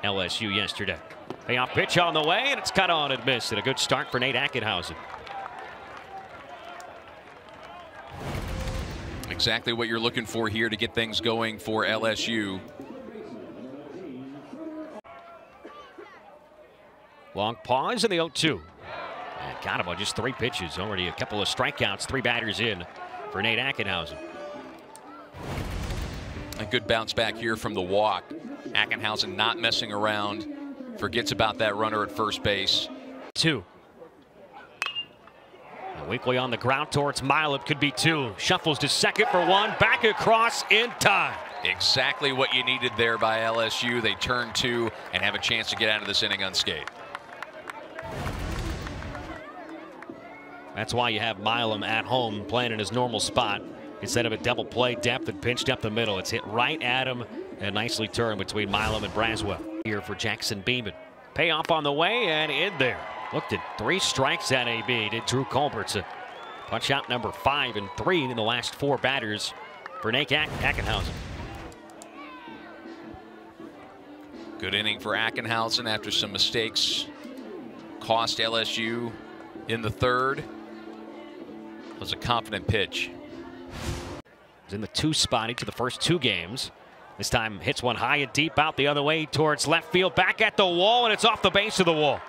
LSU yesterday. Payoff pitch on the way, and it's cut on and missed. And a good start for Nate Ackenhausen. Exactly what you're looking for here to get things going for LSU. Long pause in the 0-2. And got him on just 3 pitches. Already a couple of strikeouts, 3 batters in for Nate Ackenhausen. A good bounce back here from the walk. Ackenhausen not messing around. Forgets about that runner at first base. 2. Weekly on the ground towards Milam. Could be 2. Shuffles to second for 1. Back across in time. Exactly what you needed there by LSU. They turn 2 and have a chance to get out of this inning unscathed. That's why you have Milam at home playing in his normal spot instead of a double play depth and pinched up the middle. It's hit right at him and nicely turned between Milam and Braswell. Here for Jackson Beeman. Payoff on the way and in there. Looked at 3 strikes at AB. Did Drew Culbertson. Punch out number 5 and 3 in the last 4 batters for Nate Ackenhausen. Good inning for Ackenhausen after some mistakes cost LSU in the 3rd. It was a confident pitch. He's in the 2 spot each of the first 2 games. This time hits one high and deep out the other way towards left field. Back at the wall, and it's off the base of the wall.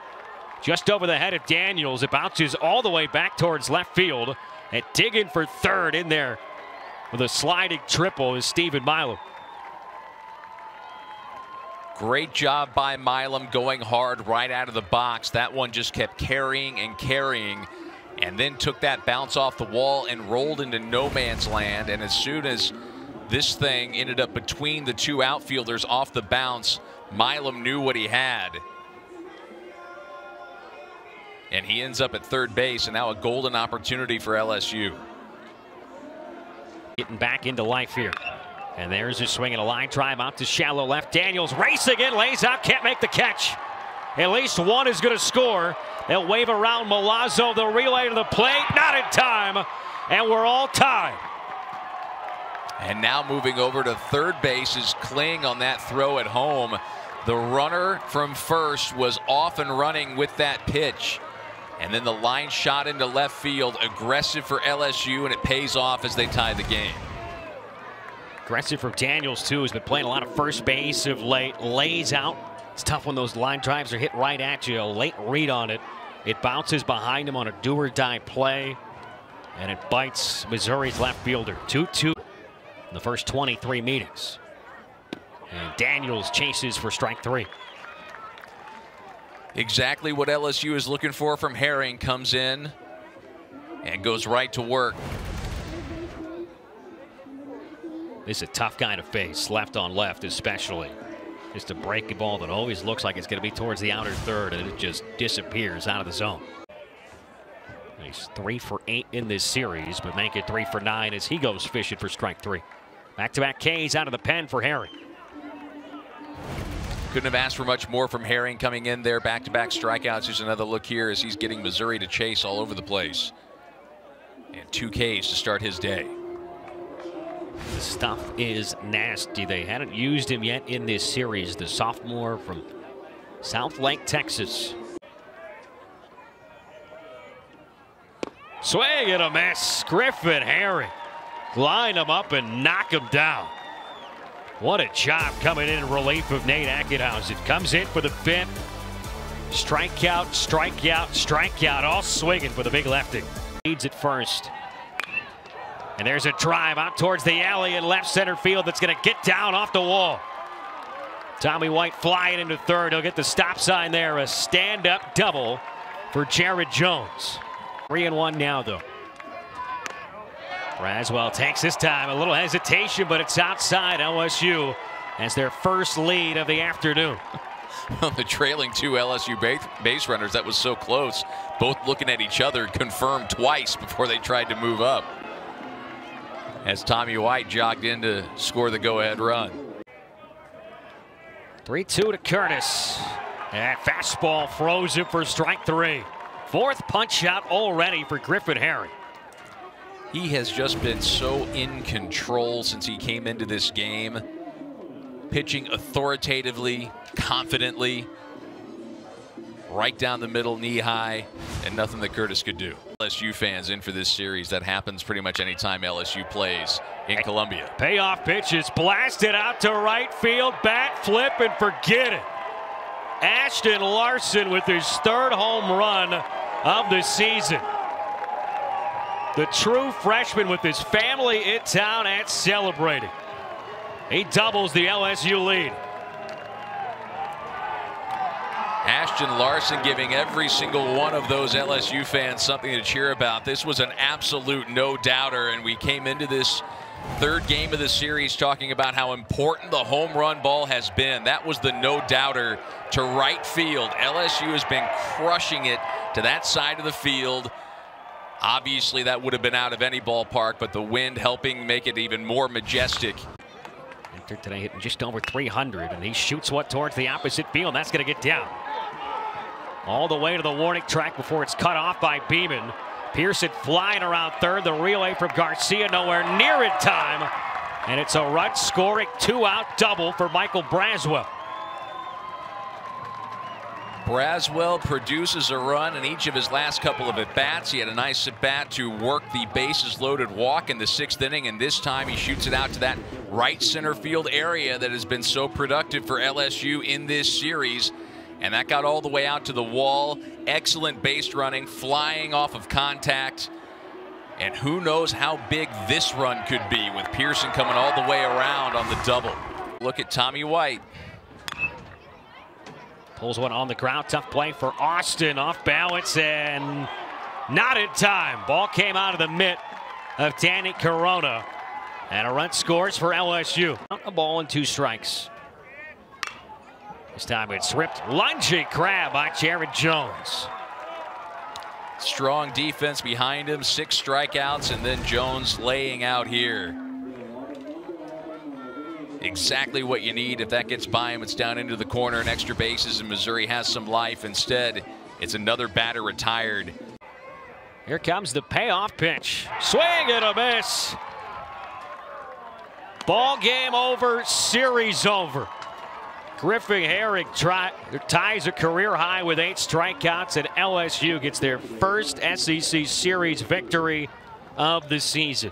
Just over the head of Daniels. It bounces all the way back towards left field. And digging for 3rd in there with a sliding triple is Stephen Milam. Great job by Milam going hard right out of the box. That one just kept carrying and carrying, and then took that bounce off the wall and rolled into no man's land. And as soon as this thing ended up between the 2 outfielders off the bounce, Milam knew what he had. And he ends up at 3rd base, and now a golden opportunity for LSU. Getting back into life here. And there's a swing and a line drive out to shallow left. Daniels racing in, lays out, can't make the catch. At least one is going to score. They'll wave around Milazzo, the relay to the plate, not in time, and we're all tied. And now moving over to 3rd base is Kling on that throw at home. The runner from first was off and running with that pitch. And then the line shot into left field, aggressive for LSU, and it pays off as they tie the game. Aggressive from Daniels, too. He's been playing a lot of first base of late. Lays out. It's tough when those line drives are hit right at you. A late read on it. It bounces behind him on a do-or-die play. And it bites Missouri's left fielder. 2-2 in the first 23 meetings. And Daniels chases for strike 3. Exactly what LSU is looking for from Herring. Comes in and goes right to work. This is a tough guy to face, left on left especially. Just a breaking ball that always looks like it's going to be towards the outer 3rd, and it just disappears out of the zone. He's 3 for 8 in this series, but make it 3 for 9 as he goes fishing for strike 3. Back-to-back Ks out of the pen for Herring. Couldn't have asked for much more from Herring coming in there. Back-to-back strikeouts. Here's another look here as he's getting Missouri to chase all over the place. And 2 Ks to start his day. The stuff is nasty. They hadn't used him yet in this series. The sophomore from South Lake, Texas. Swing and a miss. Griffin Herring. Line him up and knock him down. What a job coming in relief of Nate Ackenhausen. Comes in for the 5th. Strikeout, strikeout, strikeout. All swinging for the big lefty. Leads at first. And there's a drive out towards the alley in left center field that's going to get down off the wall. Tommy White flying into 3rd. He'll get the stop sign there. A stand-up double for Jared Jones. 3-1 now, though. Braswell takes his time. A little hesitation, but it's outside. LSU has their first lead of the afternoon. The trailing 2 LSU base runners, that was so close. Both looking at each other, confirmed twice before they tried to move up. As Tommy White jogged in to score the go-ahead run. 3-2 to Curtis. And fastball frozen for strike 3. 4th punch out already for Griffin Herring. He has just been so in control since he came into this game. pitching authoritatively, confidently, right down the middle, knee high, and nothing that Curtis could do. LSU fans in for this series. That happens pretty much anytime LSU plays in Columbia. Payoff pitch is blasted out to right field. Bat flip and forget it. Ashton Larson with his third home run of the season. The true freshman with his family in town and celebrating. He doubles the LSU lead. Ashton Larson giving every single one of those LSU fans something to cheer about. This was an absolute no-doubter, and we came into this third game of the series talking about how important the home run ball has been. That was the no-doubter to right field. LSU has been crushing it to that side of the field. Obviously, that would have been out of any ballpark, but the wind helping make it even more majestic. Inter today hitting just over 300, and he shoots one towards the opposite field. That's going to get down. All the way to the warning track before it's cut off by Beeman. Pearson flying around third. The relay from Garcia nowhere near in time. And it's a run-scoring two-out double for Michael Braswell. Braswell produces a run in each of his last couple of at-bats. He had a nice at-bat to work the bases-loaded walk in the 6th inning, and this time he shoots it out to that right center field area that has been so productive for LSU in this series. And that got all the way out to the wall. Excellent base running, flying off of contact. And who knows how big this run could be with Pearson coming all the way around on the double. Look at Tommy White. Pulls one on the ground. Tough play for Austin. Off balance and not in time. Ball came out of the mitt of Danny Corona. And a run scores for LSU. A ball and 2 strikes. This time it's ripped. Lunging grab by Jared Jones. Strong defense behind him. 6 strikeouts, and then Jones laying out here. Exactly what you need. If that gets by him, it's down into the corner and extra bases, and Missouri has some life. Instead, it's another batter retired. Here comes the payoff pitch. Swing and a miss. Ball game over, series over. Griffin Herring ties a career high with 8 strikeouts, and LSU gets their first SEC series victory of the season.